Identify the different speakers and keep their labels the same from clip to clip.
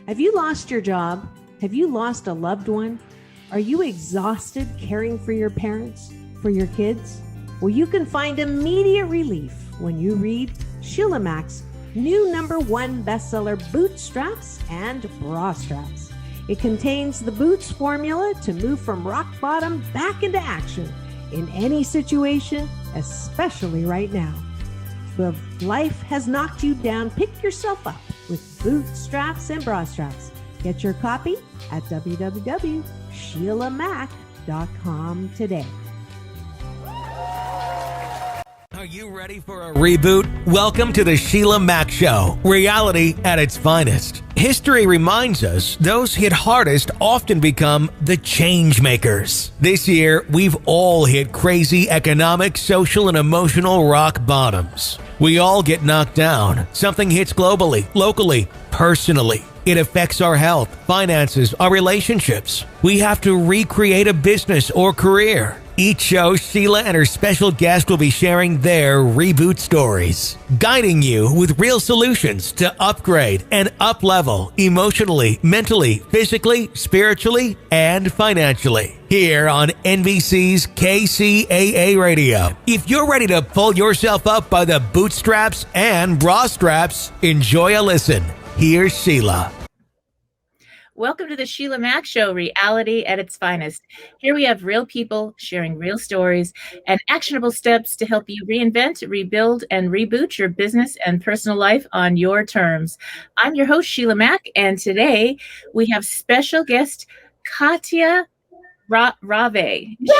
Speaker 1: Have you lost your job? Have you lost a loved one? Are you exhausted caring for your parents, for your kids? Well, you can find immediate relief when you read Sheila Mack's new #1 bestseller, Bootstraps and Bra Straps. It contains the Boots formula to move from rock bottom back into action in any situation, especially right now. If life has knocked you down, pick yourself up with Bootstraps and Bra Straps. Get your copy at www.sheilamack.com today.
Speaker 2: Are you ready for a reboot? Welcome to the Sheila Mack Show, reality at its finest. History reminds us those hit hardest often become the change makers. This year, we've all hit crazy economic, social, and emotional rock bottoms. We all get knocked down. Something hits globally, locally, personally. It affects our health, finances, our relationships. We have to recreate a business or career. Each show, Sheila and her special guest will be sharing their reboot stories, guiding you with real solutions to upgrade and up-level emotionally, mentally, physically, spiritually, and financially. Here on NBC's KCAA Radio. If you're ready to pull yourself up by the bootstraps and bra straps, enjoy a listen. Here's Sheila.
Speaker 3: Welcome to the Sheila Mack Show, reality at its finest. Here we have real people sharing real stories and actionable steps to help you reinvent, rebuild, and reboot your business and personal life on your terms. I'm your host, Sheila Mack, and today we have special guest Katia Ravé.
Speaker 4: Yeah,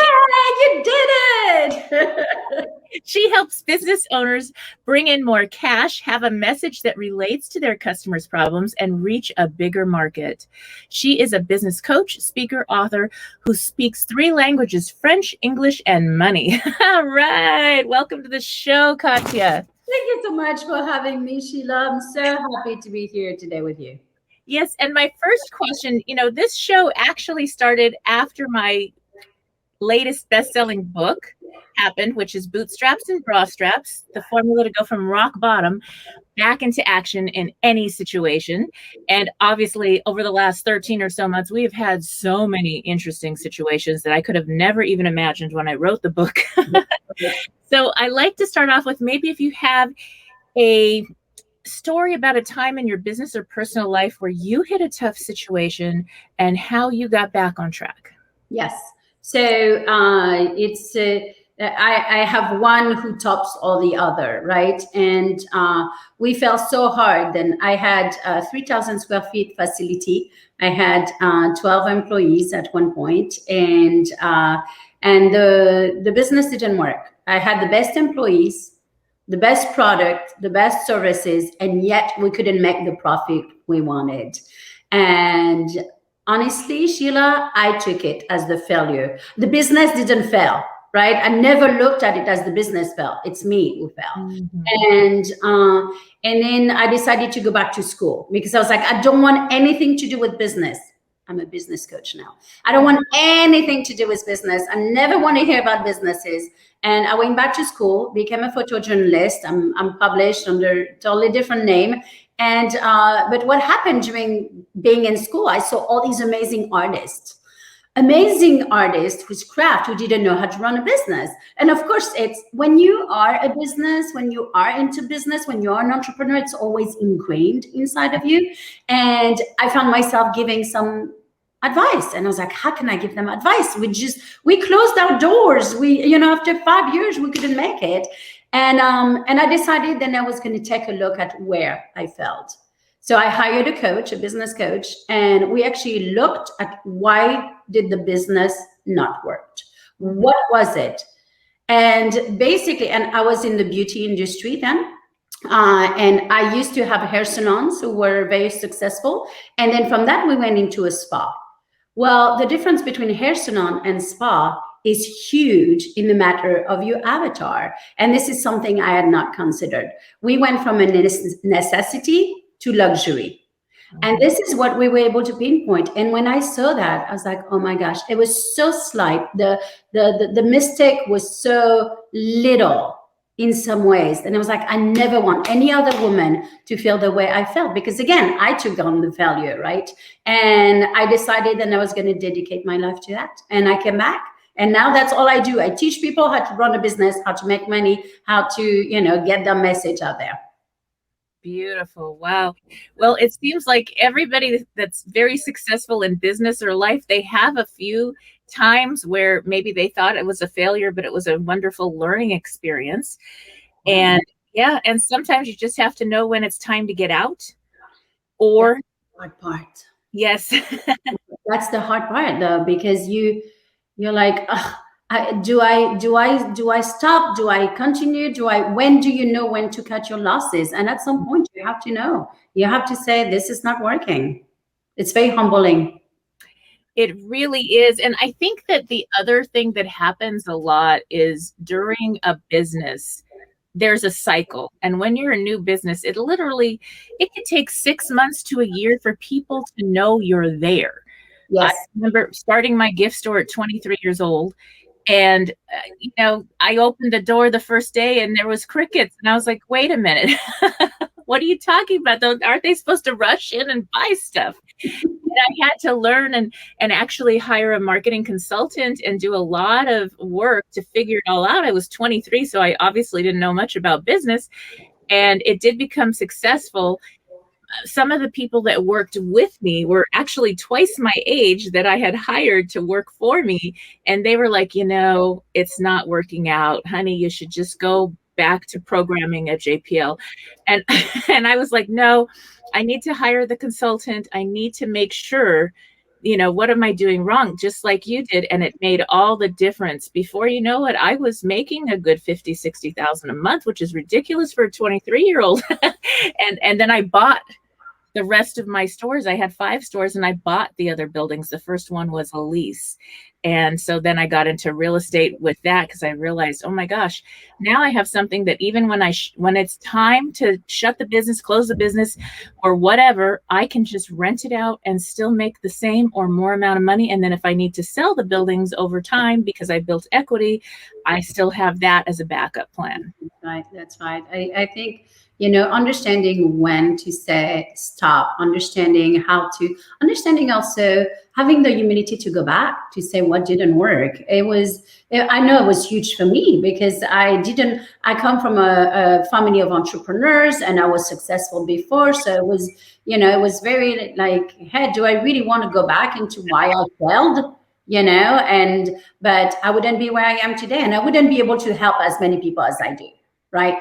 Speaker 4: you did it!
Speaker 3: She helps business owners bring in more cash, have a message that relates to their customers' problems, and reach a bigger market. She is a business coach, speaker, author who speaks 3 languages, French, English, and money. All right. Welcome to the show, Katia.
Speaker 4: Thank you so much for having me, Sheila. I'm so happy to be here today with you.
Speaker 3: Yes. And my first question, this show actually started after my latest best-selling book happened, which is Bootstraps and Bra Straps, the formula to go from rock bottom back into action in any situation. And obviously, over the last 13 or so months, we have had so many interesting situations that I could have never even imagined when I wrote the book. So I like to start off with maybe if you have a story about a time in your business or personal life where you hit a tough situation and how you got back on track.
Speaker 4: Yes. So I have one who tops all the other, right? And we fell so hard. Then I had a 3,000 square feet facility. I had 12 employees at one point, and the business didn't work. I had the best employees, the best product, the best services, and yet we couldn't make the profit we wanted. And honestly, Sheila, I took it as the failure. The business didn't fail, right? I never looked at it as the business fell. It's me who fell. Mm-hmm. And then I decided to go back to school because I was like, I don't want anything to do with business. I'm a business coach now. I don't want anything to do with business. I never want to hear about businesses. And I went back to school, became a photojournalist. I'm published under a totally different name. And but what happened during being in school, I saw all these amazing artists whose craft, who didn't know how to run a business. And of course, it's when you are a business, when you are into business, when you're an entrepreneur, it's always ingrained inside of you. And I found myself giving some advice, and I was like, how can I give them advice? We closed our doors. After 5 years, we couldn't make it. And I decided then I was going to take a look at where I failed. So I hired a coach, a business coach, and we actually looked at why did the business not work? What was it? And basically, and I was in the beauty industry then. And I used to have hair salons who were very successful. And then from that, we went into a spa. Well, the difference between hair salon and spa is huge in the matter of your avatar. And this is something I had not considered. We went from a necessity to luxury. And this is what we were able to pinpoint. And when I saw that, I was like, oh my gosh, it was so slight. The mistake was so little. in some ways. And I was like, I never want any other woman to feel the way I felt, because again, I took on the failure, right? And I decided that I was going to dedicate my life to that. And I came back. And now that's all I do. I teach people how to run a business, how to make money, how to, you know, get the message out there.
Speaker 3: Beautiful. Wow. Well, it seems like everybody that's very successful in business or life, they have a few times where maybe they thought it was a failure, but it was a wonderful learning experience. And yeah, and sometimes you just have to know when it's time to get out, or
Speaker 4: hard part.
Speaker 3: Yes.
Speaker 4: That's the hard part though, because you're like, do I stop? Do I continue? When do you know when to cut your losses? And at some point you have to know. You have to say, this is not working. It's very humbling.
Speaker 3: It really is. And I think that the other thing that happens a lot is during a business, there's a cycle. And when you're a new business, it could take 6 months to a year for people to know you're there.
Speaker 4: Yes.
Speaker 3: I remember starting my gift store at 23 years old. And, you know, I opened the door the first day and there was crickets. And I was like, wait a minute, what are you talking about? Aren't they supposed to rush in and buy stuff? And I had to learn and actually hire a marketing consultant and do a lot of work to figure it all out. I was 23, so I obviously didn't know much about business. And it did become successful. Some of the people that worked with me were actually twice my age that I had hired to work for me. And they were like, you know, it's not working out, honey, you should just go back to programming at JPL. And I was like, no, I need to hire the consultant. I need to make sure, you know, what am I doing wrong? Just like you did. And it made all the difference. Before you know it, I was making a good 50, 60,000 a month, which is ridiculous for a 23-year-old. And then I bought the rest of my stores. I had 5 stores and I bought the other buildings. The first one was a lease. And so then I got into real estate with that because I realized, oh my gosh, now I have something that even when when it's time to shut the business, close the business or whatever, I can just rent it out and still make the same or more amount of money. And then if I need to sell the buildings over time because I built equity, I still have that as a backup plan.
Speaker 4: Right. That's right. I think, you know, understanding when to say stop, understanding also having the humility to go back to say what didn't work. I know it was huge for me because I come from a family of entrepreneurs and I was successful before. So it was, you know, it was very like, hey, do I really want to go back into why I failed? You know, but I wouldn't be where I am today and I wouldn't be able to help as many people as I do. Right.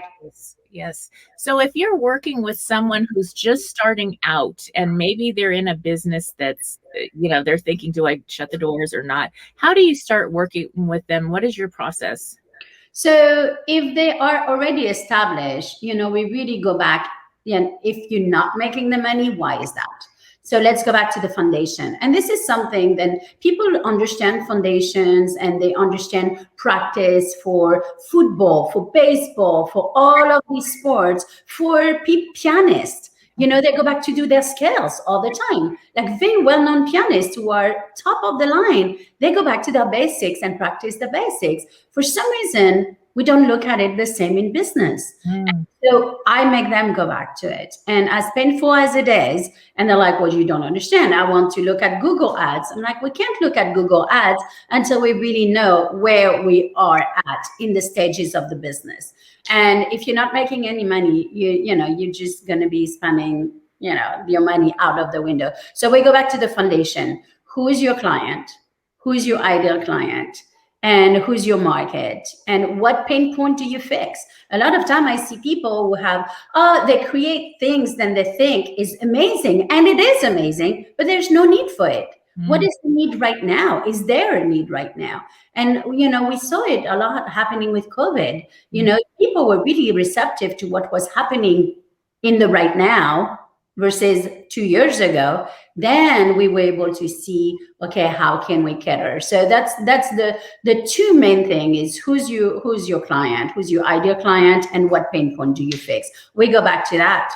Speaker 3: Yes. So if you're working with someone who's just starting out and maybe they're in a business that's, you know, they're thinking, do I shut the doors or not? How do you start working with them? What is your process?
Speaker 4: So if they are already established, you know, we really go back. And if you're not making the money, why is that? So let's go back to the foundation. And this is something that people understand foundations and they understand practice for football, for baseball, for all of these sports, for pianists. You know, they go back to do their scales all the time. Like very well-known pianists who are top of the line, they go back to their basics and practice the basics. For some reason, we don't look at it the same in business. So I make them go back to it. And as painful as it is, and they're like, well, you don't understand. I want to look at Google ads. I'm like, we can't look at Google ads until we really know where we are at in the stages of the business. And if you're not making any money, you're just going to be spending, you know, your money out of the window. So we go back to the foundation. Who is your client? Who is your ideal client? And who's your market? And what pain point do you fix? A lot of time I see people who have, they create things that they think is amazing. And it is amazing, but there's no need for it. What is the need right now? Is there a need right now? And, you know, we saw it a lot happening with COVID. You know, people were really receptive to what was happening in the right now versus 2 years ago. Then we were able to see, okay, how can we cater? So that's the two main thing is who's your client, who's your ideal client, and what pain point do you fix? We go back to that.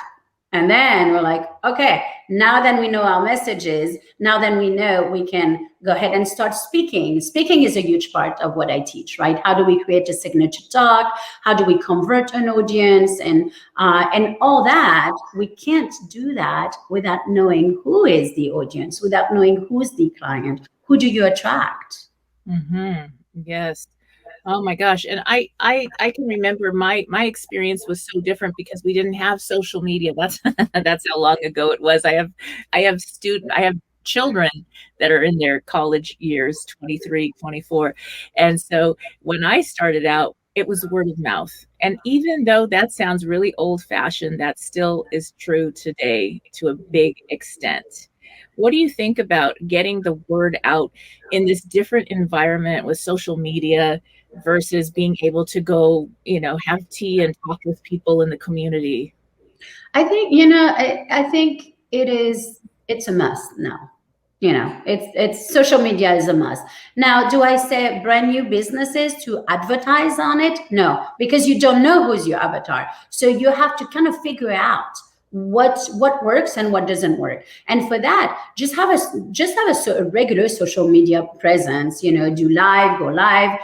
Speaker 4: And then we're like, okay, now then we know our messages. Now then we know we can go ahead and start speaking. Speaking is a huge part of what I teach, right? How do we create a signature talk? How do we convert an audience? And all that. We can't do that without knowing who is the audience, without knowing who's the client. Who do you attract?
Speaker 3: Yes. Oh my gosh. And I can remember my experience was so different because we didn't have social media. That's that's how long ago it was. I have children that are in their college years, 23, 24. And so when I started out, it was word of mouth. And even though that sounds really old fashioned, that still is true today to a big extent. What do you think about getting the word out in this different environment with social media versus being able to go, have tea and talk with people in the community?
Speaker 4: I think, I think it's a must now. It's social media is a must. Now, do I say brand new businesses to advertise on it? No, because you don't know who's your avatar. So you have to kind of figure out what works and what doesn't work. And for that, just have a regular social media presence, do live, go live,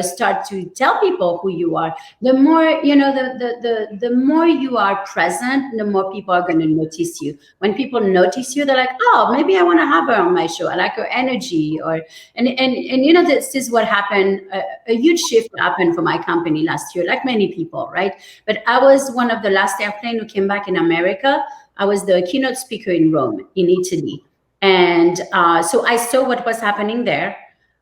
Speaker 4: start to tell people who you are. The more, the more you are present, the more people are going to notice you. When people notice you, they're like, oh, maybe I want to have her on my show. I like her energy. And this is what happened. A huge shift happened for my company last year, like many people, right? But I was one of the last airplane who came back in America. I was the keynote speaker in Rome, in Italy. And so I saw what was happening there.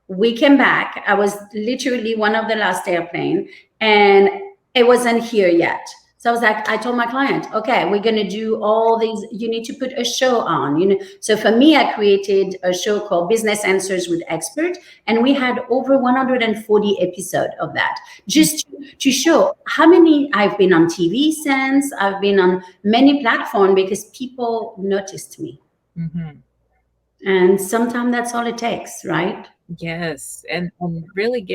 Speaker 4: We came back. I was literally one of the last airplane, and it wasn't here yet. So I was like, I told my client, okay, we're going to do all these. You need to put a show on. So for me, I created a show called Business Answers with Expert, and we had over 140 episodes of that, just to show how many I've been on TV since. I've been on many platforms because people noticed me. And sometimes that's all it takes, right?
Speaker 3: Yes. And really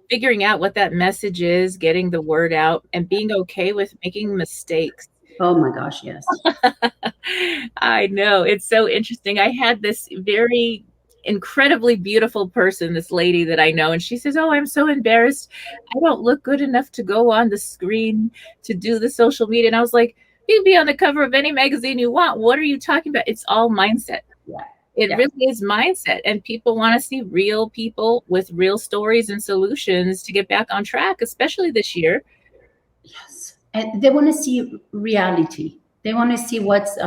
Speaker 3: figuring out what that message is, getting the word out, and being okay with making mistakes.
Speaker 4: Oh my gosh, yes.
Speaker 3: I know. It's so interesting. I had this very incredibly beautiful person, this lady that I know, and she says, oh, I'm so embarrassed. I don't look good enough to go on the screen to do the social media. And I was like, you can be on the cover of any magazine you want. What are you talking about? It's all mindset.
Speaker 4: Yeah.
Speaker 3: It really is mindset, and people want to see real people with real stories and solutions to get back on track, especially this year.
Speaker 4: Yes, and they want to see reality. They want to see what's,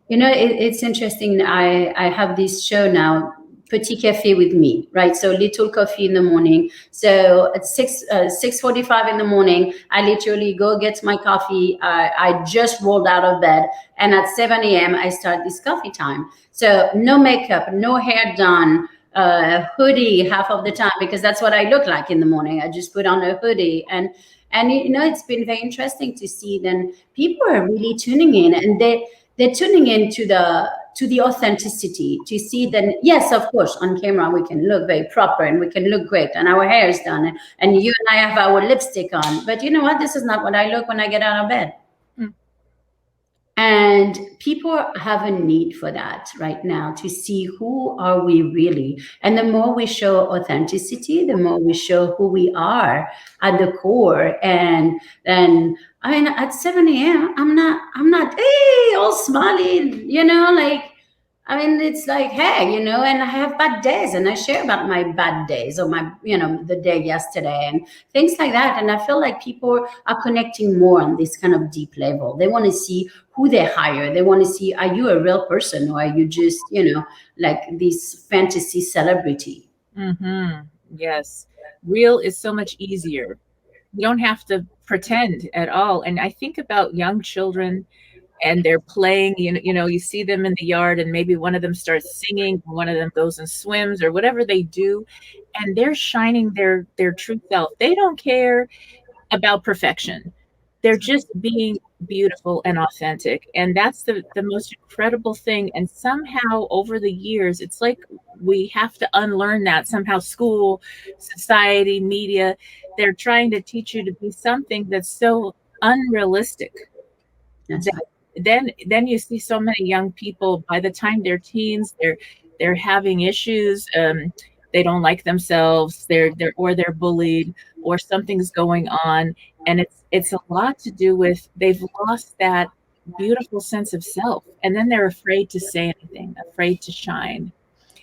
Speaker 4: it's interesting. I have this show now, Petit Café with me, right? So little coffee in the morning. So at 6:45 in the morning, I literally go get my coffee. I just rolled out of bed, and at 7 a.m. I start this coffee time. So no makeup, no hair done, hoodie half of the time, because that's what I look like in the morning. I just put on a hoodie, and it's been very interesting to see. Then people are really tuning in, and they're tuning into the authenticity, to see that, yes, of course, on camera we can look very proper and we can look great and our hair is done and you and I have our lipstick on. But you know what? This is not what I look when I get out of bed. And people have a need for that right now, to see who are we really. And the more we show authenticity, the more we show who we are at the core. And then, I mean, at 7 a.m., I'm not, hey, all smiley, it's like, hey, and I have bad days, and I share about my bad days, or my, the day yesterday and things like that. And I feel like people are connecting more on this kind of deep level. They want to see who they hire. They want to see, are you a real person, or are you just, like this fantasy celebrity?
Speaker 3: Yes. Real is so much easier. You don't have to pretend at all. And I think about young children, and they're playing, you see them in the yard, and maybe one of them starts singing, or one of them goes and swims, or whatever they do, and they're shining their true self. They don't care about perfection. They're just being beautiful and authentic. And that's the most incredible thing. And somehow over the years, it's like we have to unlearn that. Somehow school, society, media, they're trying to teach you to be something that's so unrealistic.
Speaker 4: That's right.
Speaker 3: then you see so many young people, by the time they're teens, they're having issues. They don't like themselves, they're bullied, or something's going on. And it's a lot to do with they've lost that beautiful sense of self, and then they're afraid to say anything, afraid to shine.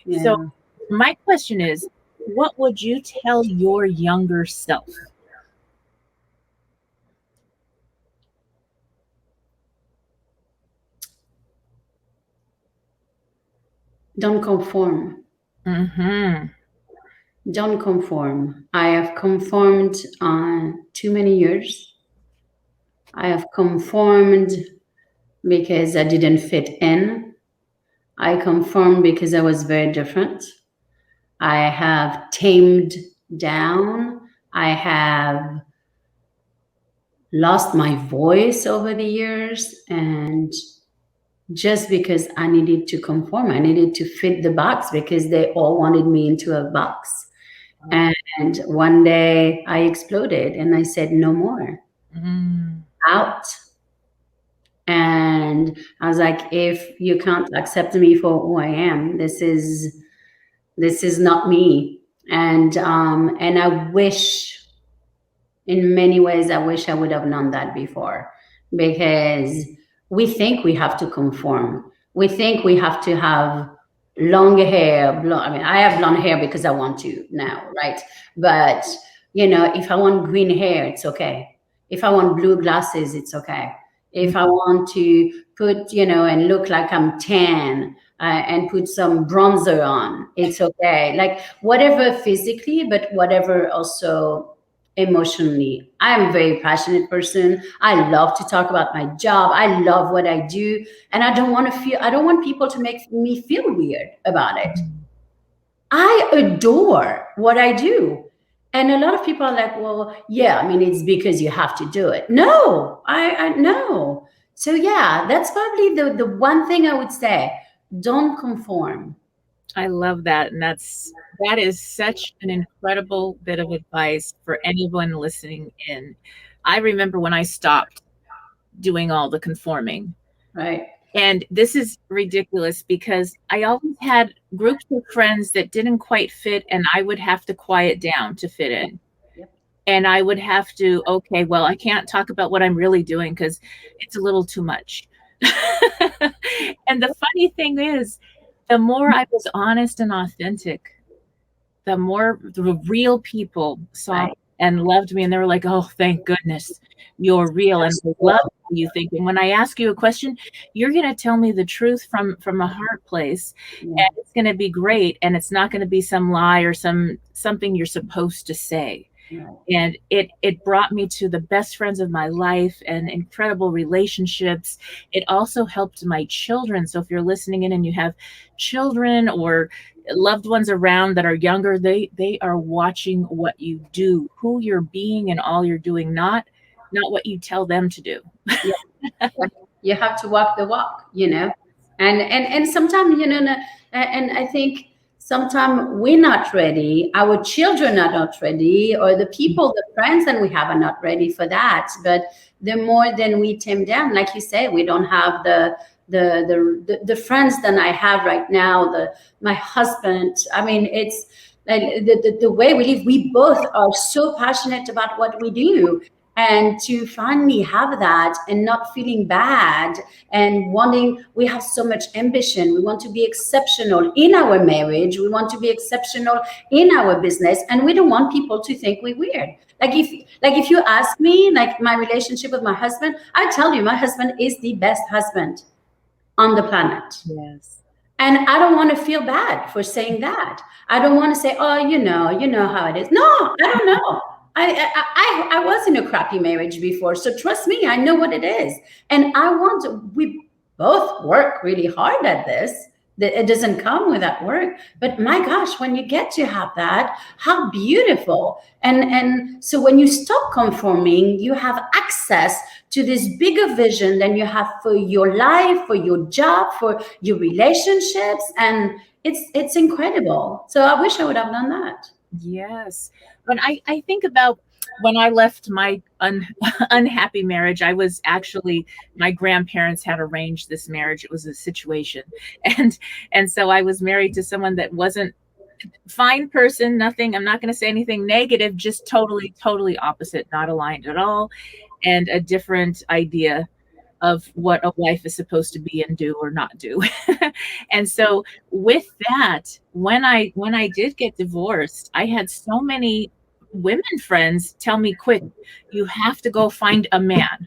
Speaker 4: Yeah.
Speaker 3: So my question is, what would you tell your younger self?
Speaker 4: Don't conform.
Speaker 3: Mm-hmm.
Speaker 4: Don't conform. I have conformed too many years. I have conformed because I didn't fit in. I conformed because I was very different. I have tamed down. I have lost my voice over the years, and just because I needed to conform, I needed to fit the box because they all wanted me into a box. And one day I exploded and I said, no more. Out. And I was like, if you can't accept me for who I am, this is not me. And I wish, in many ways, I wish I would have known that before, because we think we have to conform. We think we have to have long hair. I mean, I have blonde hair because I want to now, right? But, if I want green hair, it's okay. If I want blue glasses, it's okay. If I want to put, and look like I'm tan and put some bronzer on, it's okay. Like whatever physically, but whatever also emotionally. I'm a very passionate person. I love to talk about my job. I love what I do. And I don't want people to make me feel weird about it. I adore what I do. And a lot of people are like, well, yeah, I mean, it's because you have to do it. No, I no. So yeah, that's probably the one thing I would say. Don't conform.
Speaker 3: I love that. And that is such an incredible bit of advice for anyone listening in. I remember when I stopped doing all the conforming.
Speaker 4: Right.
Speaker 3: And this is ridiculous because I always had groups of friends that didn't quite fit, and I would have to quiet down to fit in.
Speaker 4: Yep.
Speaker 3: And I would have to, okay, well, I can't talk about what I'm really doing because it's a little too much. And the funny thing is, the more I was honest and authentic, the more the real people saw and loved me, and they were like, oh, thank goodness you're real, and they love you thinking. When I ask you a question, you're going to tell me the truth from a heart place, and it's going to be great, and it's not going to be some lie or something you're supposed to say. And it brought me to the best friends of my life and incredible relationships. It also helped my children. So if you're listening in and you have children or loved ones around that are younger, they are watching what you do, who you're being, and all you're doing, not what you tell them to do.
Speaker 4: You have to walk the walk, and sometimes, and I think sometimes we're not ready. Our children are not ready, or the people, the friends that we have are not ready for that. But the more than we tame down, like you say, we don't have the friends that I have right now, my husband. I mean, it's like the way we live. We both are so passionate about what we do. And to finally have that and not feeling bad and we have so much ambition. We want to be exceptional in our marriage. We want to be exceptional in our business. And we don't want people to think we're weird. Like if you ask me, like my relationship with my husband, I tell you, my husband is the best husband on the planet.
Speaker 3: Yes.
Speaker 4: And I don't want to feel bad for saying that. I don't want to say, oh, you know how it is. No, I don't know. I was in a crappy marriage before, so trust me, I know what it is. And we both work really hard at this. It doesn't come without work, but my gosh, when you get to have that, how beautiful. And so when you stop conforming, you have access to this bigger vision than you have for your life, for your job, for your relationships. And it's incredible. So I wish I would have done that.
Speaker 3: Yes. When I think about when I left my unhappy marriage. I was actually, my grandparents had arranged this marriage. It was a situation. And so I was married to someone that wasn't fine person, nothing. I'm not going to say anything negative, just totally opposite, not aligned at all. And a different idea of what a wife is supposed to be and do or not do. And so with that, when I did get divorced, I had so many women friends tell me, quick, you have to go find a man.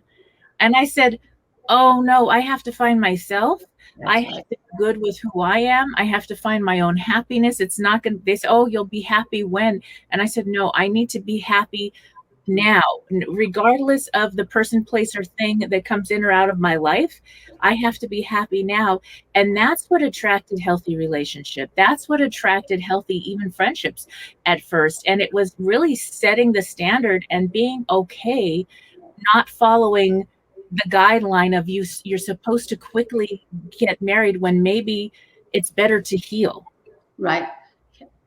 Speaker 3: And I said, oh no, I have to find myself. I have to be good with who I am. I have to find my own happiness. It's not going to, they say, oh, you'll be happy when. And I said, no, I need to be happy now, regardless of the person, place, or thing that comes in or out of my life. I have to be happy now. And that's what attracted healthy relationship. That's what attracted healthy, even friendships at first. And it was really setting the standard and being okay, not following the guideline of you're supposed to quickly get married when maybe it's better to heal.
Speaker 4: Right.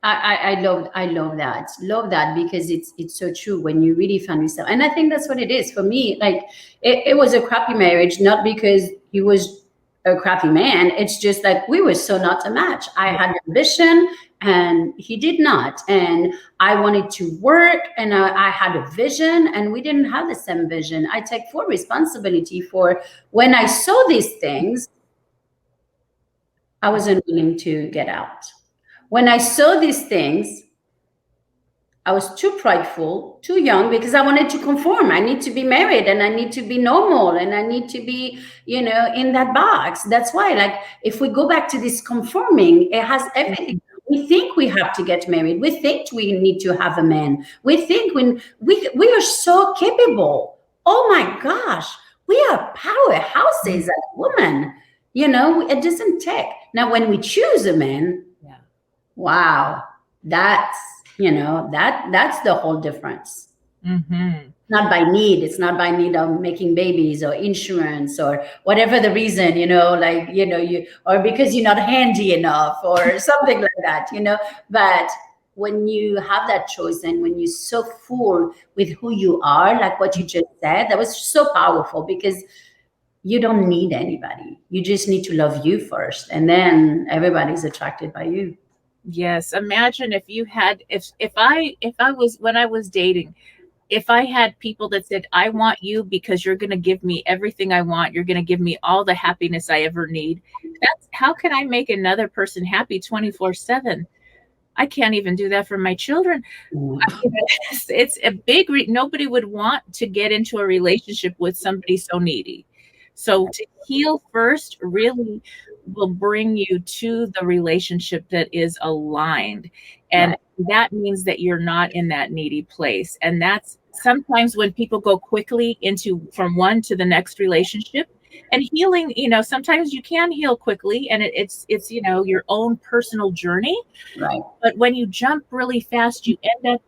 Speaker 4: I love that because it's so true when you really find yourself. And I think that's what it is for me. Like it was a crappy marriage, not because he was a crappy man. It's just that we were so not a match. I had ambition and he did not. And I wanted to work and I had a vision and we didn't have the same vision. I take full responsibility for when I saw these things, I wasn't willing to get out. When I saw these things, I was too prideful, too young, because I wanted to conform. I need to be married and I need to be normal and I need to be, in that box. That's why, like, if we go back to this conforming, it has everything. We think we have to get married. We think we need to have a man. We think when we are so capable. Oh my gosh, we are powerhouses as women. It doesn't take. Now, when we choose a man, wow, that's the whole difference.
Speaker 3: Mm-hmm.
Speaker 4: Not by need. It's not by need of making babies or insurance or whatever the reason, or because you're not handy enough or something like that, But when you have that choice and when you're so full with who you are, like what you just said, that was so powerful because you don't need anybody. You just need to love you first. And then everybody's attracted by you.
Speaker 3: Yes. Imagine if you had, if I was, when I was dating, if I had people that said, I want you because you're going to give me everything I want. You're going to give me all the happiness I ever need. That's how can I make another person happy 24/7? I can't even do that for my children. It's a big, nobody would want to get into a relationship with somebody so needy. So to heal first really will bring you to the relationship that is aligned. And that means that you're not in that needy place. And that's sometimes when people go quickly from one to the next relationship and healing, sometimes you can heal quickly and it's your own personal journey.
Speaker 4: Right.
Speaker 3: But when you jump really fast, you end up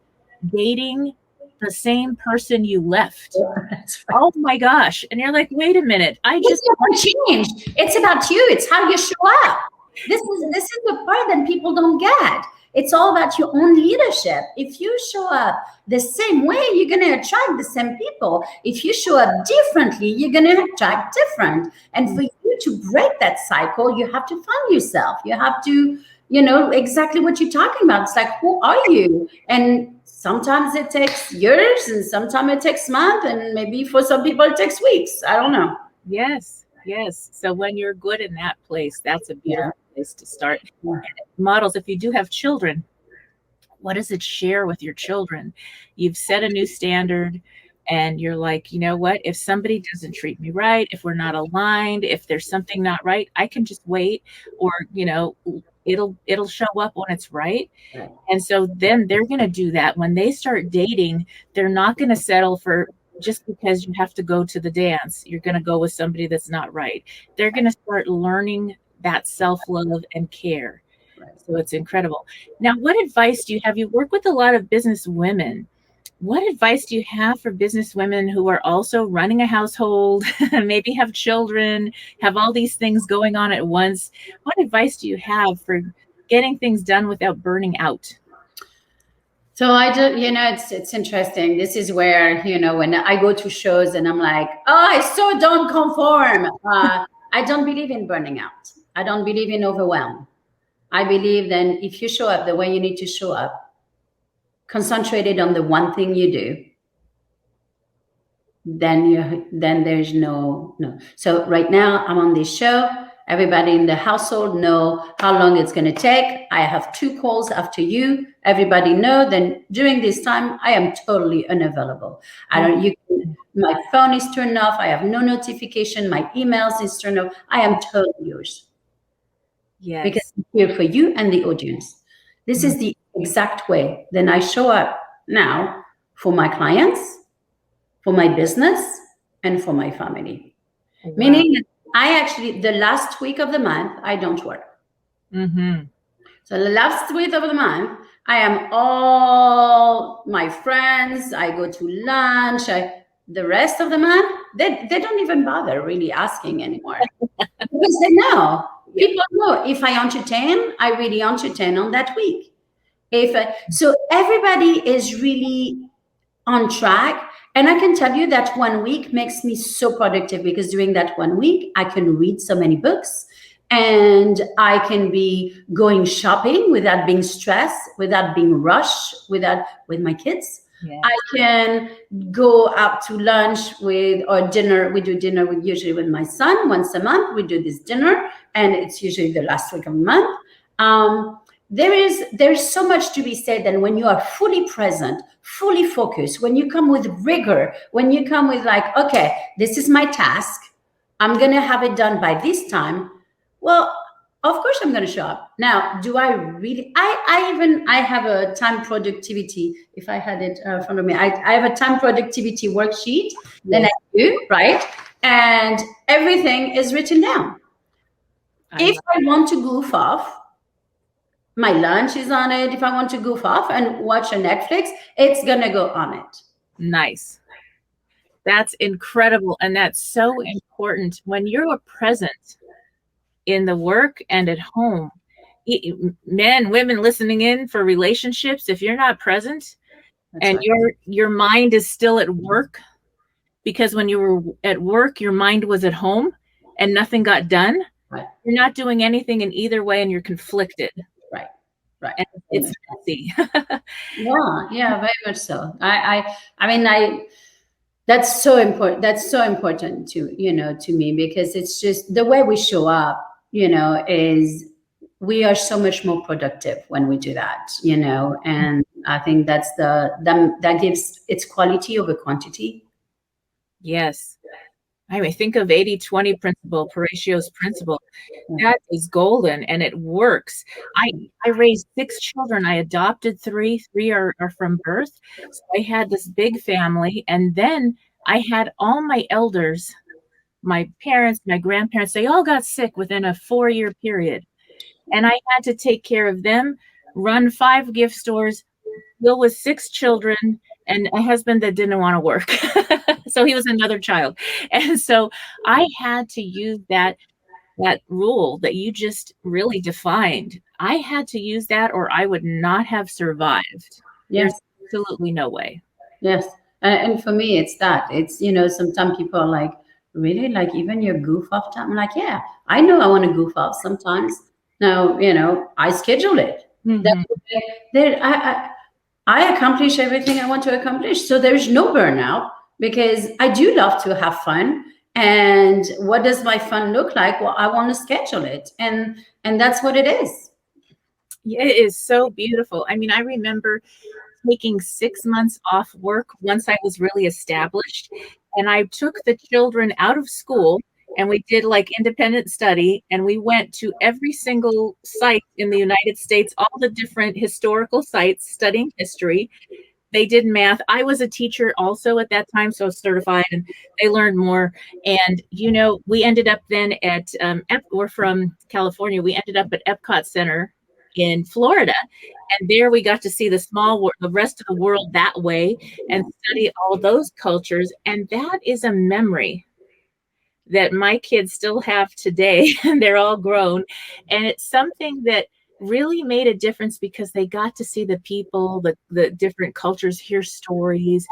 Speaker 3: dating the same person you left.
Speaker 4: Right.
Speaker 3: Oh my gosh. And you're like, wait a minute.
Speaker 4: It's about change. It's about you. It's how you show up. This is the part that people don't get. It's all about your own leadership. If you show up the same way, you're going to attract the same people. If you show up differently, you're going to attract different. And for you to break that cycle, you have to find yourself. You have to, exactly what you're talking about. It's like, who are you? And sometimes it takes years and sometimes it takes months. And maybe for some people it takes weeks. I don't know.
Speaker 3: Yes. So when you're good in that place, that's a beautiful place to start. Yeah. Models, if you do have children, what does it share with your children? You've set a new standard and you're like, you know what? If somebody doesn't treat me right, if we're not aligned, if there's something not right, I can just wait or, it'll show up when it's right. And so then they're going to do that. When they start dating, they're not going to settle for just because you have to go to the dance. You're going to go with somebody that's not right. They're going to start learning that self-love and care. So it's incredible. Now, what advice do you have? You work with a lot of business women. What advice do you have for business women who are also running a household, maybe have children, have all these things going on at once? What advice do you have for getting things done without burning out?
Speaker 4: So I do, it's interesting. This is where, when I go to shows and I'm like, oh, I so don't conform. I don't believe in burning out. I don't believe in overwhelm. I believe then if you show up the way you need to show up, concentrated on the one thing you do, then there's no. So right now I'm on this show. Everybody in the household know how long it's going to take. I have 2 calls after you. Everybody know. Then during this time, I am totally unavailable. My phone is turned off. I have no notification. My emails is turned off. I am totally yours.
Speaker 3: Yes.
Speaker 4: Because I'm here for you and the audience. This is the exact way. Then I show up now for my clients, for my business, and for my family. Wow. Meaning that I actually, the last week of the month, I don't work.
Speaker 3: Mm-hmm.
Speaker 4: So the last week of the month, I am all my friends. I go to lunch. The rest of the month, they don't even bother really asking anymore. Because they know. People know if I entertain, I really entertain on that week. So everybody is really on track. And I can tell you that 1 week makes me so productive because during that 1 week, I can read so many books and I can be going shopping without being stressed, without being rushed, with my kids. Yeah. I can go out to lunch or dinner. We do dinner usually with my son once a month. We do this dinner and it's usually the last week of the month. There's so much to be said. And when you are fully present, fully focused, when you come with rigor, when you come with like, okay, this is my task, I'm going to have it done by this time. Well, of course I'm going to show up. Now, do I really, I have a time productivity. If I had it in front of me, I have a time productivity worksheet. Then I do, right? And everything is written down. If I want to goof off, my lunch is on it. If I want to goof off and watch a Netflix, it's going to go on it.
Speaker 3: Nice. That's incredible. And that's so important when you're present in the work and at home. Men, women listening in for relationships, if you're not present and your mind is still at work, because when you were at work, your mind was at home and nothing got done. Right. You're not doing anything in either way and you're conflicted.
Speaker 4: Right.
Speaker 3: And it's messy.
Speaker 4: Yeah, very much so. I mean, that's so important. That's so important to me, because it's just the way we show up, is we are so much more productive when we do that, and I think that's that gives its quality over quantity.
Speaker 3: Yes. I mean, think of 80-20 principle, Pareto's principle. That is golden and it works. I raised 6 children. I adopted 3. 3 are from birth. So I had this big family. And then I had all my elders, my parents, my grandparents, they all got sick within a 4-year period. And I had to take care of them, run 5 gift stores, deal with 6 children, and a husband that didn't want to work. So he was another child. And so I had to use that rule that you just really defined. I had to use that or I would not have survived.
Speaker 4: Yes.
Speaker 3: There's absolutely no way.
Speaker 4: Yes. And for me, it's that. It's, sometimes people are like, really? Like even your goof off time? I'm like, yeah, I know I want to goof off sometimes. Now, I schedule it. Mm-hmm. I accomplish everything I want to accomplish. So there's no burnout because I do love to have fun. And what does my fun look like? Well, I want to schedule it. And that's what it is.
Speaker 3: Yeah, it is so beautiful. I mean, I remember taking 6 months off work once I was really established. And I took the children out of school and we did like independent study, and we went to every single site in the United States, all the different historical sites, studying history. They did math. I was a teacher also at that time, so certified, and they learned more. And, we ended up then at, we're from California, we ended up at Epcot Center in Florida. And there we got to see the rest of the world that way and study all those cultures. And that is a memory that my kids still have today. They're all grown. And it's something that really made a difference because they got to see the people, the different cultures, hear stories,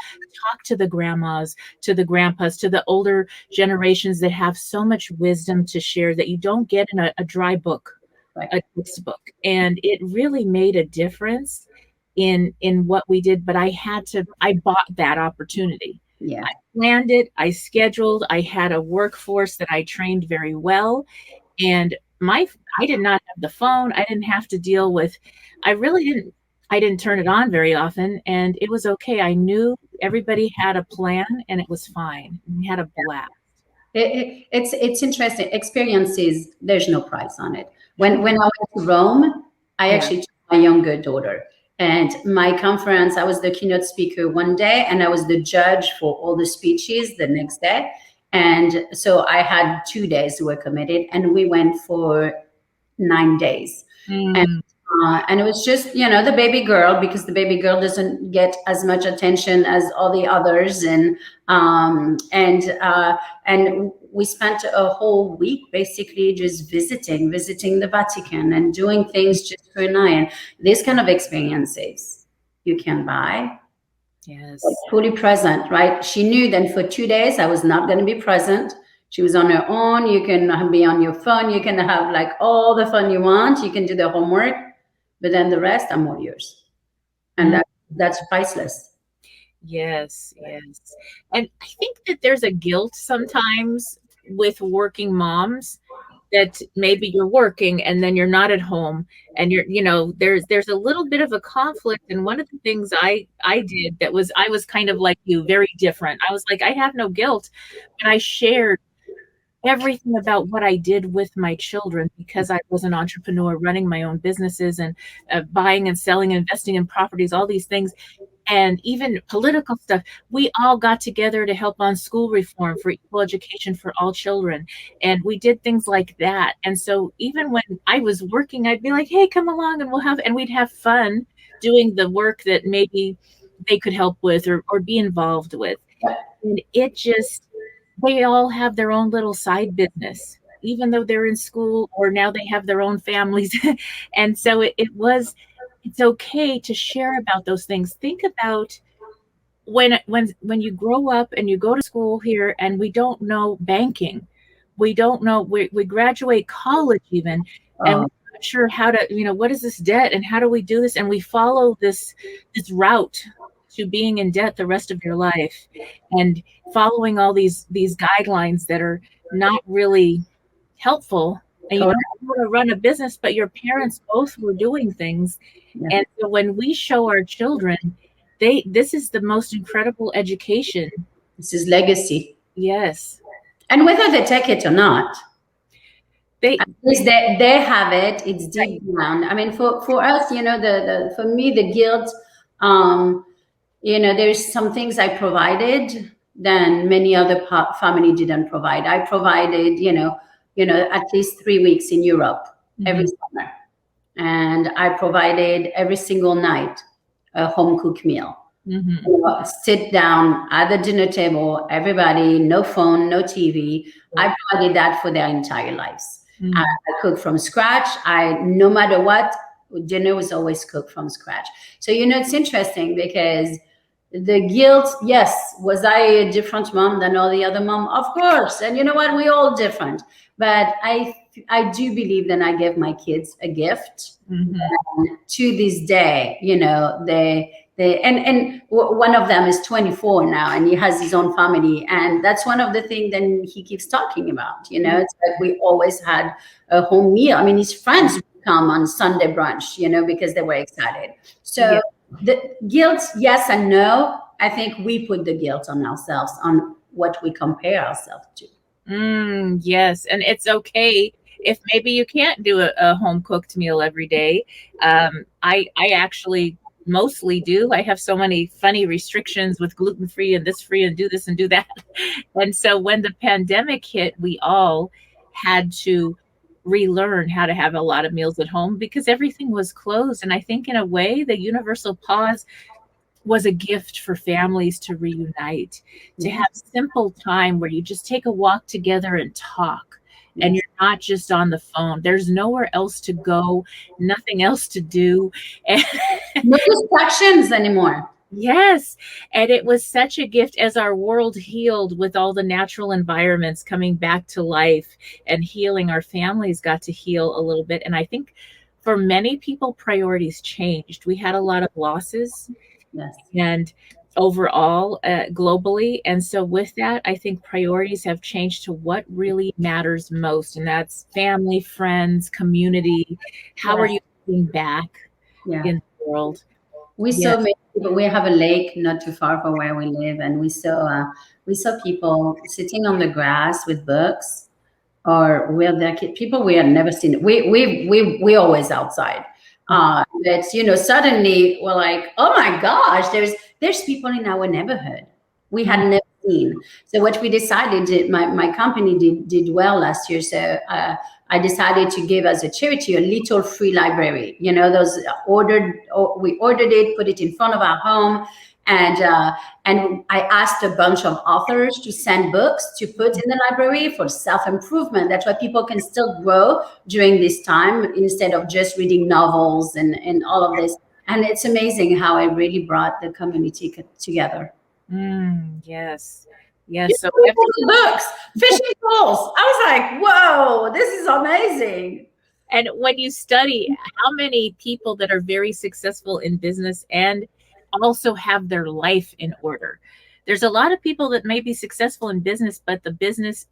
Speaker 3: talk to the grandmas, to the grandpas, to the older generations that have so much wisdom to share that you don't get in a dry book,
Speaker 4: Right.
Speaker 3: a textbook. And it really made a difference in what we did. But I bought that opportunity.
Speaker 4: Yeah.
Speaker 3: I planned it, I scheduled, I had a workforce that I trained very well. And I did not have the phone. I didn't have to deal with, I didn't turn it on very often, and it was okay. I knew everybody had a plan and it was fine. We had a blast.
Speaker 4: It's interesting. Experiences, there's no price on it. When I went to Rome, I actually took my younger daughter. And my conference, I was the keynote speaker one day, and I was the judge for all the speeches the next day. And so I had 2 days who were committed, and we went for 9 days. And it was just, the baby girl, because the baby girl doesn't get as much attention as all the others. And we spent a whole week basically just visiting the Vatican and doing things just for an eye. And these kind of experiences you can buy.
Speaker 3: Yes.
Speaker 4: Fully present, right? She knew then for 2 days I was not going to be present. She was on her own. You can be on your phone. You can have like all the fun you want. You can do the homework, but then the rest, I'm all yours. And that's priceless.
Speaker 3: Yes, yes. And I think that there's a guilt sometimes with working moms that maybe you're working and then you're not at home, and there's a little bit of a conflict. And one of the things I did I was kind of like you, very different. I was like, I have no guilt, but I shared everything about what I did with my children because I was an entrepreneur running my own businesses and buying and selling, investing in properties, all these things. And even political stuff. We all got together to help on school reform for equal education for all children. And we did things like that. And so even when I was working, I'd be like, hey, come along and we'd have fun doing the work that maybe they could help with or be involved with. And they all have their own little side business, even though they're in school or now they have their own families. And so it's okay to share about those things. Think about when you grow up and you go to school here and we don't know banking. We don't know, we graduate college even, and we're not sure how to, what is this debt and how do we do this? And we follow this route to being in debt the rest of your life and following all these guidelines that are not really helpful. And you don't know how to run a business, but your parents both were doing things. Yeah. And so when we show our children, this is the most incredible education.
Speaker 4: This is legacy.
Speaker 3: Yes.
Speaker 4: And whether they take it or not, at least they have it. It's deep down. I mean, for us, for me, the guilt, there's some things I provided than many other family didn't provide. I provided, at least 3 weeks in Europe every summer. And I provided every single night a home cooked meal. Sit down at the dinner table, everybody, no phone, no TV. I provided that for their entire lives. I cooked from scratch. No matter what, dinner was always cooked from scratch. So, it's interesting because the guilt, yes, was I a different mom than all the other mom? Of course. And you know what? We're all different. But I do believe that I gave my kids a gift. And to this day, and one of them is 24 now, and he has his own family, and that's one of the things that he keeps talking about. It's like we always had a home meal. I mean, his friends would come on Sunday brunch, because they were excited. So the guilt, yes and no. I think we put the guilt on ourselves on what we compare ourselves to.
Speaker 3: Yes, and it's okay if maybe you can't do a home cooked meal every day. I actually mostly do. I have so many funny restrictions with gluten-free and this free and do this and do that. And so when the pandemic hit, we all had to relearn how to have a lot of meals at home because everything was closed. And I think in a way, the universal pause was a gift for families to reunite, to have simple time where you just take a walk together and talk and you're not just on the phone. There's nowhere else to go, nothing else to do. And
Speaker 4: No distractions anymore.
Speaker 3: yes. And it was such a gift as our world healed with all the natural environments coming back to life and healing. Our families got to heal a little bit. And I think for many people, priorities changed. We had a lot of losses.
Speaker 4: Yes.
Speaker 3: And overall, globally. And so with that, I think priorities have changed to what really matters most. And that's family, friends, community. How are you giving back in the world?
Speaker 4: We saw many people. We have a lake not too far from where we live, and we saw people sitting on the grass with books, or with their people we had never seen. We always outside, but suddenly we're like, oh my gosh, there's people in our neighborhood we had never seen. So what we decided, my company did well last year. So I decided to give as a charity a little free library. We ordered it, put it in front of our home, and I asked a bunch of authors to send books to put in the library for self-improvement. That's why people can still grow during this time instead of just reading novels and all of this. And it's amazing how it really brought the community together.
Speaker 3: Yes. Yes. So
Speaker 4: books, fishing poles. I was like, whoa, this is amazing.
Speaker 3: And when you study how many people that are very successful in business and also have their life in order, there's a lot of people that may be successful in business, but the business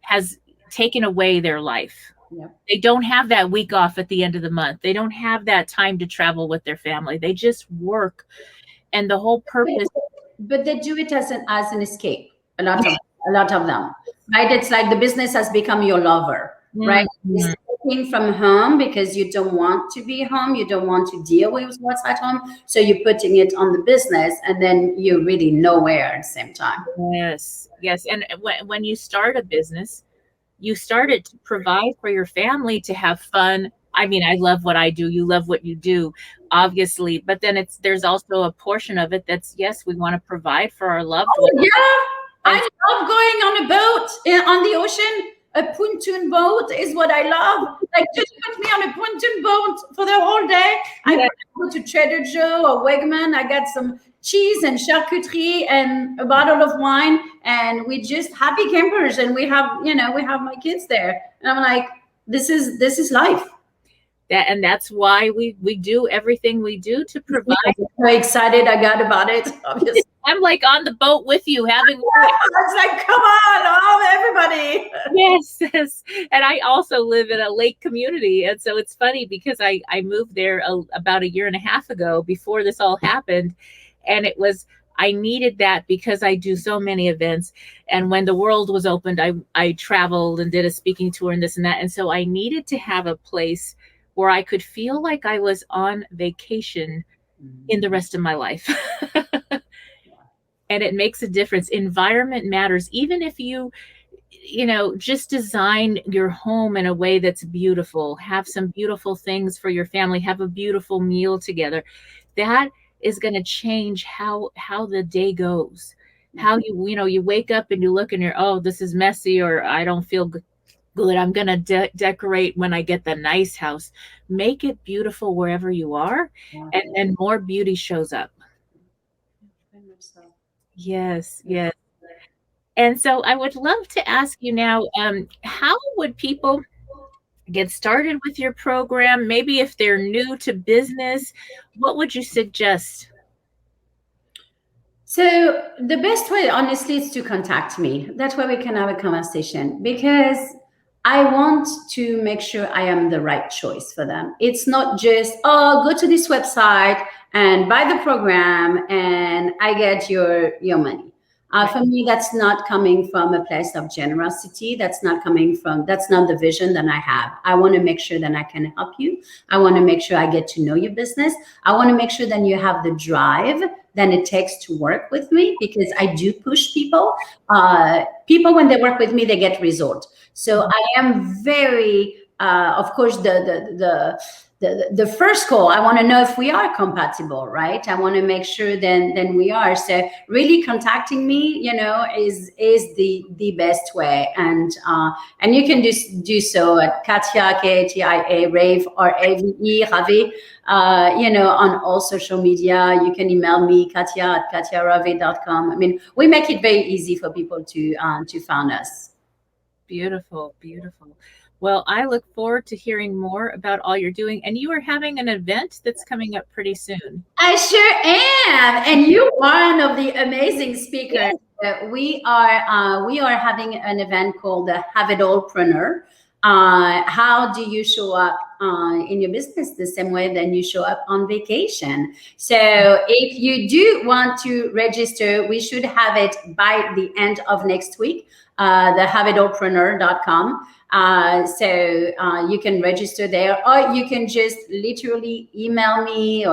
Speaker 3: has taken away their life.
Speaker 4: Yep.
Speaker 3: They don't have that week off at the end of the month. They don't have that time to travel with their family. They just work. And the whole purpose.
Speaker 4: But they do it as an escape. A lot of them, right? It's like the business has become your lover, right? You're working from home because you don't want to be home. You don't want to deal with what's at home. So you're putting it on the business, and then you're really nowhere at the same time.
Speaker 3: Yes. Yes. And when you start a business, you start it to provide for your family, to have fun. I mean, I love what I do. You love what you do, obviously. But then there's also a portion of it that's, yes, we want to provide for our loved ones.
Speaker 4: Yeah. I love going on a boat on the ocean. A pontoon boat is what I love. Like, just put me on a pontoon boat for the whole day. I go to Trader Joe or Wegman. I got some cheese and charcuterie and a bottle of wine, and we just happy campers. And we have my kids there, and I'm like, this is life.
Speaker 3: That's why we do everything we do to provide.
Speaker 4: I'm so excited I got about it, obviously.
Speaker 3: I'm like on the boat with you, having.
Speaker 4: It's like, come on, everybody.
Speaker 3: Yes. And I also live in a lake community, and so it's funny because I moved there about 1.5 years ago before this all happened, and I needed that because I do so many events, and when the world was opened, I traveled and did a speaking tour and this and that, and so I needed to have a place where I could feel like I was on vacation in the rest of my life. And it makes a difference. Environment matters. Even if you just design your home in a way that's beautiful, have some beautiful things for your family, have a beautiful meal together, that is going to change how the day goes. How you wake up and you look and you're, oh, this is messy, or I don't feel good. I'm going to decorate when I get the nice house. Make it beautiful wherever you are, and more beauty shows up. Yes. And so I would love to ask you now, how would people get started with your program? Maybe if they're new to business, what would you suggest?
Speaker 4: So the best way, honestly, is to contact me. That's where we can have a conversation, because I want to make sure I am the right choice for them. It's not just, go to this website and buy the program and I get your money. For me, that's not coming from a place of generosity. That's not the vision that I have. I want to make sure that I can help you. I want to make sure I get to know your business. I want to make sure that you have the drive that it takes to work with me, because I do push people. People, when they work with me, they get results. So I am very, of course, the the first call, I want to know if we are compatible, right? I want to make sure then we are. So really contacting me, is the best way. And you can do so at Katia, Katia, Rave, or Ave, Ravé, on all social media. You can email me, Katia at katiaravé.com. I mean, we make it very easy for people to find us.
Speaker 3: Beautiful, beautiful. Well, I look forward to hearing more about all you're doing. And you are having an event that's coming up pretty soon.
Speaker 4: I sure am. And you are one of the amazing speakers. Yes. We are having an event called the Have-It-All-Preneur. How do you show up in your business the same way that you show up on vacation? So if you do want to register, we should have it by the end of next week, the haveitallpreneur.com. So you can register there, or you can just literally email me,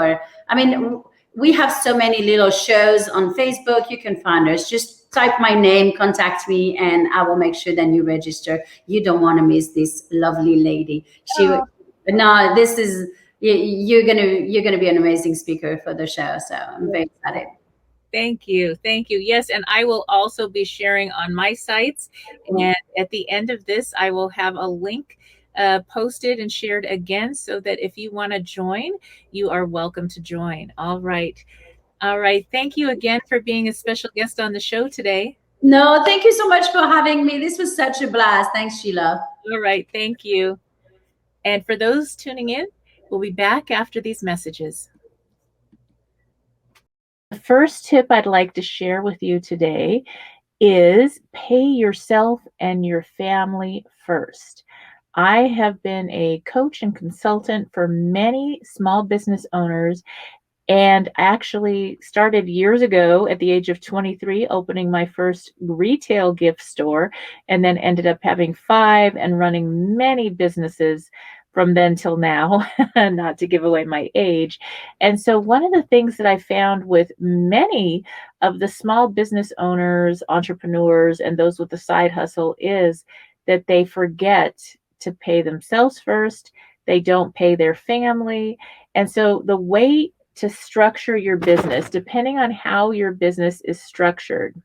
Speaker 4: we have so many little shows on Facebook. You can find us. Just type my name, contact me, and I will make sure that you register. You don't want to miss this lovely lady. You're gonna be an amazing speaker for the show. So I'm very excited.
Speaker 3: Thank you. Thank you. Yes. And I will also be sharing on my sites. And at the end of this, I will have a link posted and shared again, so that if you want to join, you are welcome to join. All right. All right. Thank you again for being a special guest on the show today.
Speaker 4: No, thank you so much for having me. This was such a blast. Thanks, Sheila.
Speaker 3: All right. Thank you. And for those tuning in, we'll be back after these messages. The first tip I'd like to share with you today is pay yourself and your family first. I have been a coach and consultant for many small business owners, and actually started years ago at the age of 23, opening my first retail gift store, and then ended up having 5 and running many businesses from then till now, not to give away my age. And so one of the things that I found with many of the small business owners, entrepreneurs, and those with the side hustle is that they forget to pay themselves first. They don't pay their family. And so the way to structure your business, depending on how your business is structured,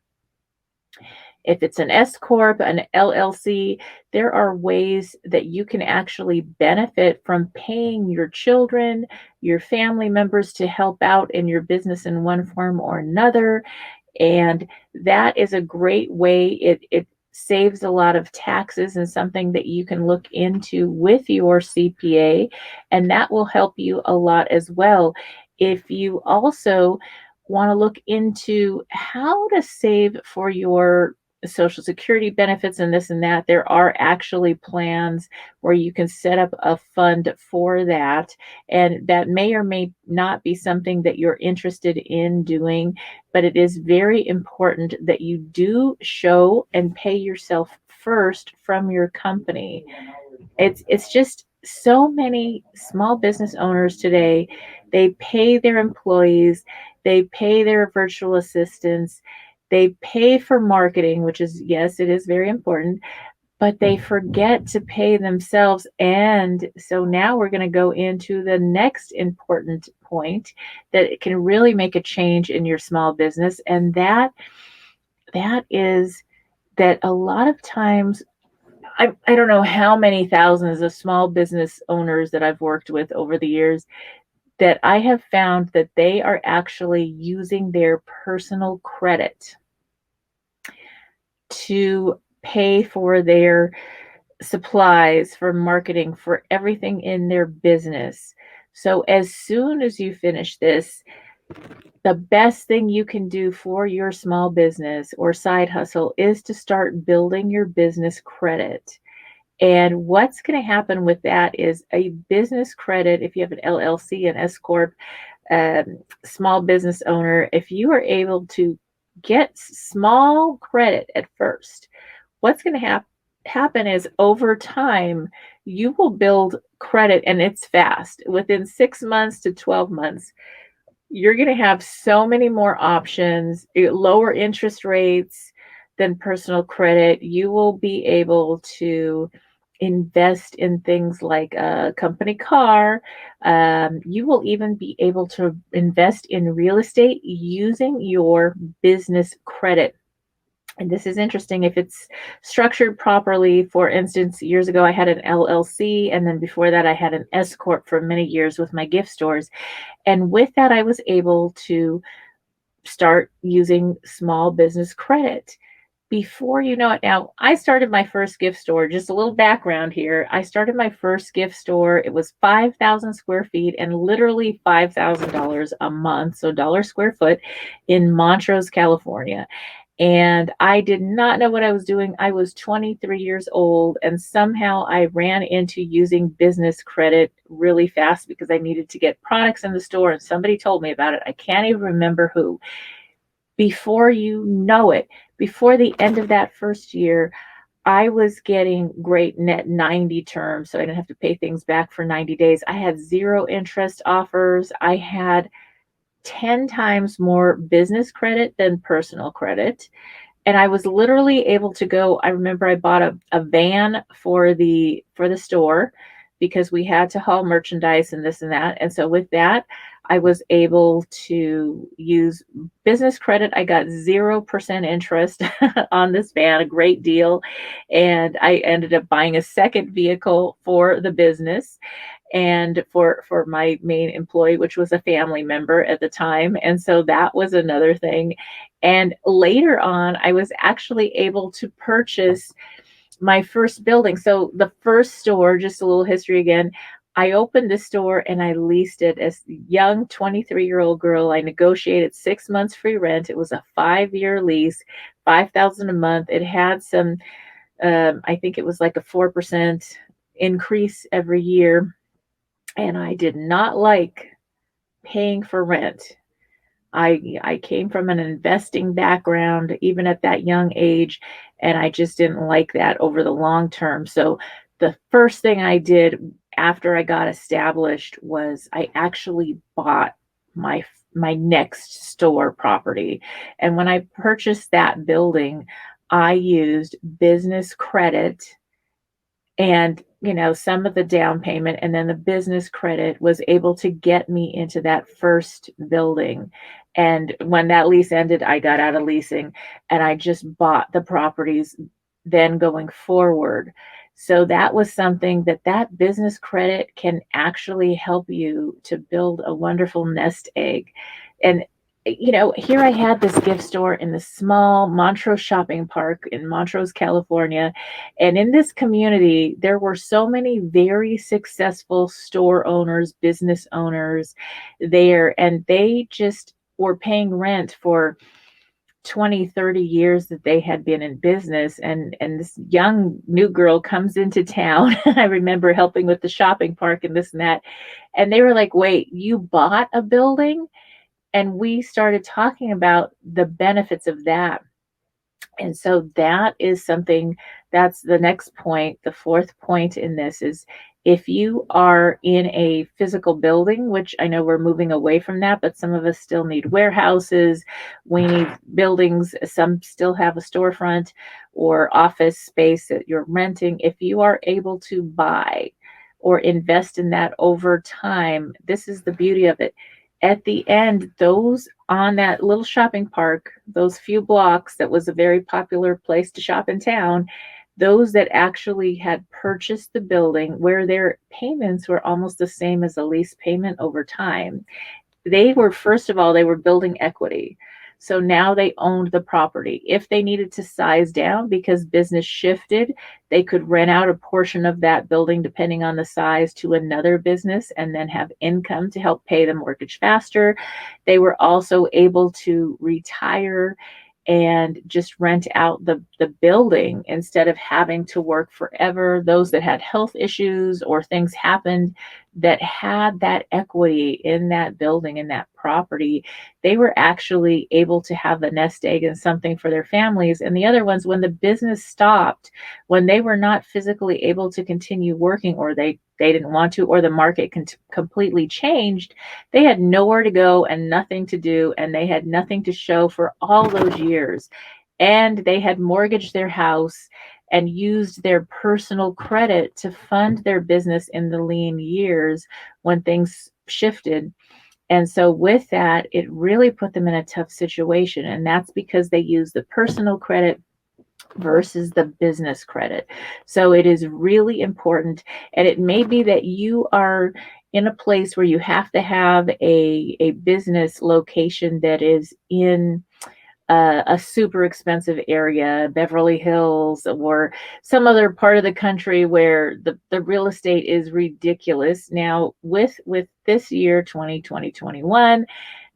Speaker 3: if it's an S Corp, an LLC, there are ways that you can actually benefit from paying your children, your family members to help out in your business in one form or another. And that is a great way. It saves a lot of taxes, and something that you can look into with your CPA, and that will help you a lot as well. If you also want to look into how to save for your Social Security benefits and this and that, there are actually plans where you can set up a fund for that. And that may or may not be something that you're interested in doing, but it is very important that you do show and pay yourself first from your company. It's just so many small business owners today, they pay their employees, they pay their virtual assistants, they pay for marketing, which is, yes, it is very important, but they forget to pay themselves. And so now we're going to go into the next important point that can really make a change in your small business. And that is that a lot of times, I don't know how many thousands of small business owners that I've worked with over the years, that I have found that they are actually using their personal credit to pay for their supplies, for marketing, for everything in their business. So as soon as you finish this, the best thing you can do for your small business or side hustle is to start building your business credit. And what's going to happen with that is a business credit, if you have an LLC, an S Corp, small business owner, if you are able to get small credit at first, what's going to happen is over time, you will build credit, and it's fast. Within 6 months to 12 months, you're going to have so many more options, lower interest rates than personal credit. You will be able to invest in things like a company car. You will even be able to invest in real estate using your business credit. And this is interesting if it's structured properly. For instance, years ago, I had an LLC, and then before that, I had an S Corp for many years with my gift stores. And with that, I was able to start using small business credit. Before you know it, now I started my first gift store, just a little background here. I started my first gift store. It was 5,000 square feet and literally $5,000 a month, so dollar square foot, in Montrose, California. And I did not know what I was doing. I was 23 years old, and somehow I ran into using business credit really fast because I needed to get products in the store, and somebody told me about it. I can't even remember who. Before you know it, before the end of that first year, I was getting great net 90 terms, so I didn't have to pay things back for 90 days. I had 0 interest offers. I had 10 times more business credit than personal credit. And I was literally able to go. I remember I bought a van for the store because we had to haul merchandise and this and that. And so with that, I was able to use business credit. I got 0% interest on this van, a great deal. And I ended up buying a second vehicle for the business and for my main employee, which was a family member at the time. And so that was another thing. And later on, I was actually able to purchase my first building. So the first store, just a little history again, I opened this store and I leased it as a young 23-year-old girl. I negotiated 6 months free rent. It was a 5-year lease, $5,000 a month. It had some, I think it was like a 4% increase every year. And I did not like paying for rent. I came from an investing background, even at that young age, and I just didn't like that over the long term. So the first thing I did after I got established was I actually bought my next store property. And when I purchased that building, I used business credit and, some of the down payment, and then the business credit was able to get me into that first building. And when that lease ended, I got out of leasing and I just bought the properties then going forward. So that was something that business credit can actually help you to build a wonderful nest egg. And here I had this gift store in the small Montrose shopping park in Montrose, California. And in this community, there were so many very successful store owners, business owners there, and they just were paying rent for 20, 30 years that they had been in business. And this young new girl comes into town. I remember helping with the shopping park and this and that. And they were like, wait, you bought a building? And we started talking about the benefits of that. And so that is something, that's the next point. The fourth point in this is if you are in a physical building, which I know we're moving away from that, but some of us still need warehouses, we need buildings, some still have a storefront or office space that you're renting. If you are able to buy or invest in that over time, this is the beauty of it. At the end, those on that little shopping park, those few blocks that was a very popular place to shop in town, those that actually had purchased the building where their payments were almost the same as a lease payment over time, they were, first of all, they were building equity. So now they owned the property. If they needed to size down because business shifted, they could rent out a portion of that building, depending on the size, to another business and then have income to help pay the mortgage faster. They were also able to retire and just rent out the building instead of having to work forever. Those that had health issues or things happened that had that equity in that building, in that property, they were actually able to have the nest egg and something for their families. And the other ones, when the business stopped, when they were not physically able to continue working, or they didn't want to, or the market completely changed, they had nowhere to go and nothing to do, and they had nothing to show for all those years. And they had mortgaged their house, and used their personal credit to fund their business in the lean years when things shifted. And so with that, it really put them in a tough situation. And that's because they used the personal credit versus the business credit. So it is really important. And it may be that you are in a place where you have to have a business location that is in a super expensive area, Beverly Hills, or some other part of the country where the real estate is ridiculous. Now, with this year, 2021,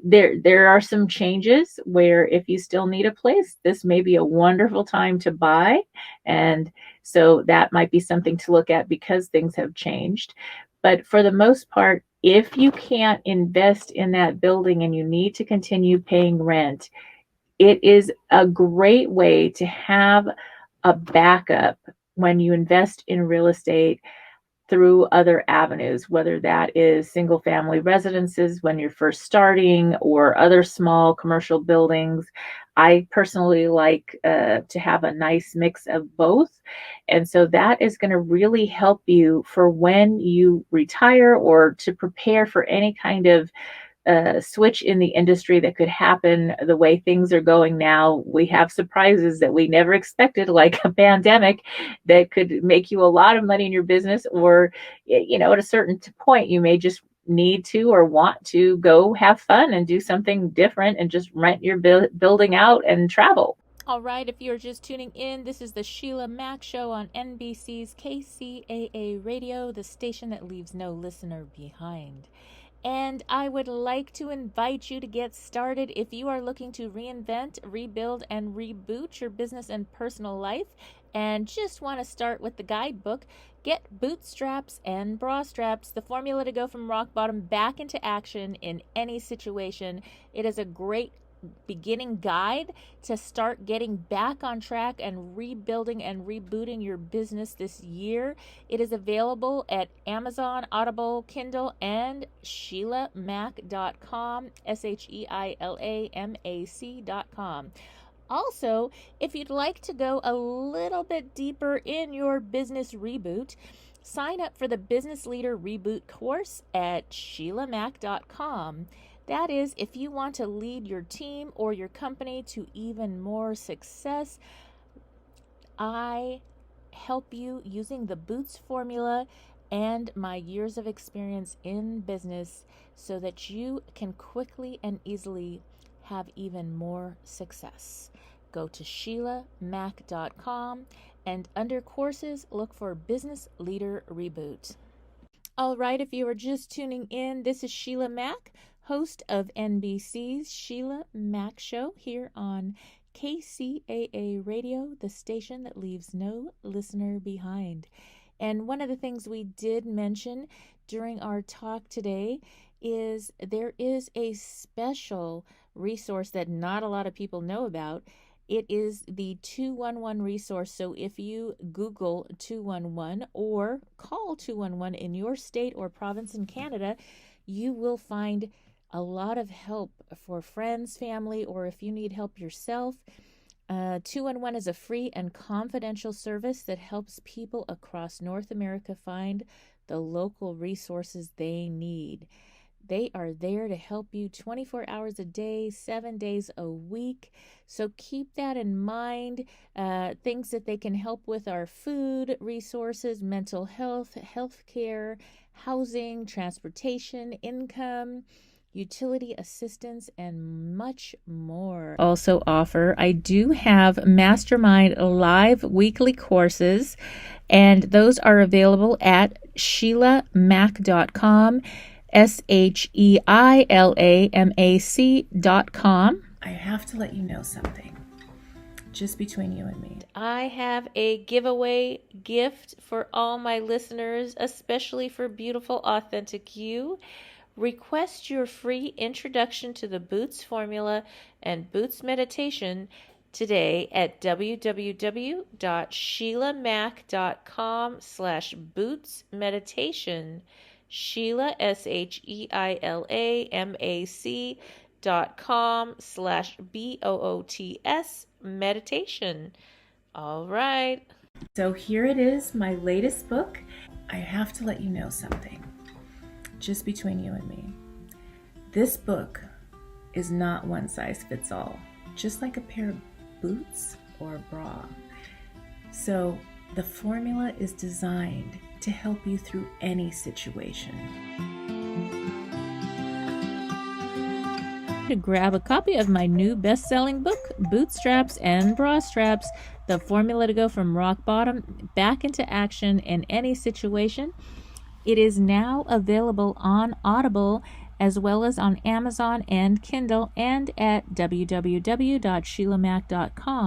Speaker 3: there are some changes where if you still need a place, this may be a wonderful time to buy. And so that might be something to look at because things have changed. But for the most part, if you can't invest in that building and you need to continue paying rent, it is a great way to have a backup when you invest in real estate through other avenues, whether that is single family residences when you're first starting or other small commercial buildings. I personally like to have a nice mix of both. And so that is going to really help you for when you retire or to prepare for any kind of switch in the industry that could happen. The way things are going now, we have surprises that we never expected, like a pandemic that could make you a lot of money in your business, or, at a certain point, you may just need to or want to go have fun and do something different and just rent your building out and travel.
Speaker 5: All right, if you're just tuning in, this is the Sheila Mack Show on NBC's KCAA Radio, the station that leaves no listener behind. And I would like to invite you to get started if you are looking to reinvent, rebuild, and reboot your business and personal life and just want to start with the guidebook. Get Bootstraps and Bra Straps, the formula to go from rock bottom back into action in any situation. It is a great beginning guide to start getting back on track and rebuilding and rebooting your business this year. It is available at Amazon, Audible, Kindle, and SheilaMac.com, SheilaMac.com. Also, if you'd like to go a little bit deeper in your business reboot, sign up for the Business Leader Reboot course at SheilaMac.com. That is, if you want to lead your team or your company to even more success, I help you using the Boots formula and my years of experience in business so that you can quickly and easily have even more success. Go to SheilaMac.com and under courses, look for Business Leader Reboot. All right, if you are just tuning in, this is Sheila Mack, host of NBC's Sheila Mack Show here on KCAA Radio, the station that leaves no listener behind. And one of the things we did mention during our talk today is there is a special resource that not a lot of people know about. It is the 211 resource. So if you Google 211 or call 211 in your state or province in Canada, you will find a lot of help for friends, family, or if you need help yourself. 211 is a free and confidential service that helps people across North America find the local resources they need. They are there to help you 24 hours a day, 7 days a week. So keep that in mind. Things that they can help with are food resources, mental health, healthcare, housing, transportation, income, utility assistance, and much more. Also offer, I do have Mastermind live weekly courses, and those are available at SheilaMac.com, SheilaMac.com.
Speaker 3: I have to let you know something, just between you and me.
Speaker 5: I have a giveaway gift for all my listeners, especially for beautiful, authentic you. Request your free introduction to the Boots formula and Boots meditation today at www.SheilaMac.com/Boots meditation. Sheila, SheilaMac.com/BOOTS meditation. All right.
Speaker 3: So here it is, my latest book. I have to let you know something, just between you and me. This book is not one size fits all, just like a pair of boots or a bra. So the formula is designed to help you through any situation.
Speaker 5: To grab a copy of my new best-selling book, Bootstraps and Bra Straps, the formula to go from rock bottom back into action in any situation. It is now available on Audible as well as on Amazon and Kindle and at www.sheilamac.com.